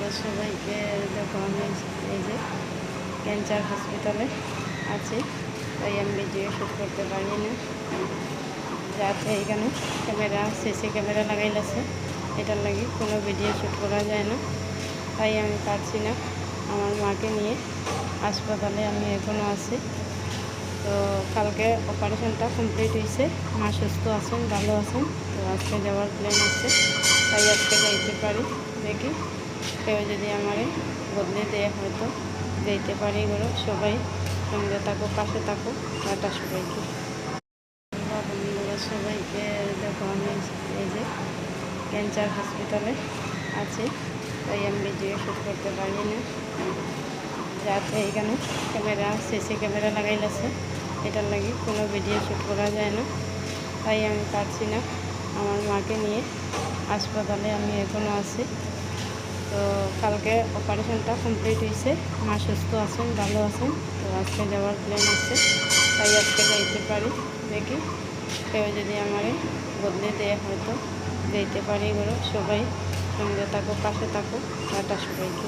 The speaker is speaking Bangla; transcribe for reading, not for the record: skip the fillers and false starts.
বন্ধুরা সবাইকে দেখো, আমি এই যে ক্যান্সার হসপিটালে আছি, তাই আমি ভিডিও শ্যুট করতে পারি না। যাতে এখানে সিসি ক্যামেরা লাগাইলাছে, এটার লাগে কোনো ভিডিও শ্যুট করা যায় না, তাই আমি পারছি না। আমার মাকে নিয়ে হাসপাতালে আমি এখনও আছি। তো কালকে অপারেশনটা কমপ্লিট হয়েছে, মা সুস্থ আছেন, ভালো আছেন। তো আজকে যাওয়ার প্ল্যান আছে, তাই আজকে যাইতে পারি। দেখি কেউ যদি আমারে বদলে দেয়, হয়তো যেতে পারি। ঘরে সবাই সঙ্গে থাকো, পাশে থাকো। টাটা সবাইকে। বন্ধুরা সবাইকে দেখো, আমি এই যে ক্যান্সার হসপিটালে আছি, তাই আমি ভিডিও শ্যুট করতে পারি না। যাতে এখানে সিসি ক্যামেরা লাগাইলাছে, এটার লাগে কোনো ভিডিও শ্যুট করা যায় না, তাই আমি পারছি না। আমার মাকে নিয়ে হাসপাতালে আমি এখনও আছি। তো কালকে অপারেশনটা কমপ্লিট হয়েছে, মা সুস্থ আছেন, ভালো আছেন। তো আজকে যাওয়ার প্ল্যান আছে, তাই আজকে যাইতে পারি। দেখি কেউ যদি আমারে বদলে দেয়, হয়তো যেতে পারি। ঘরে সবাই সঙ্গে থাকো, পাশে থাকো। টাটা সবাইকে।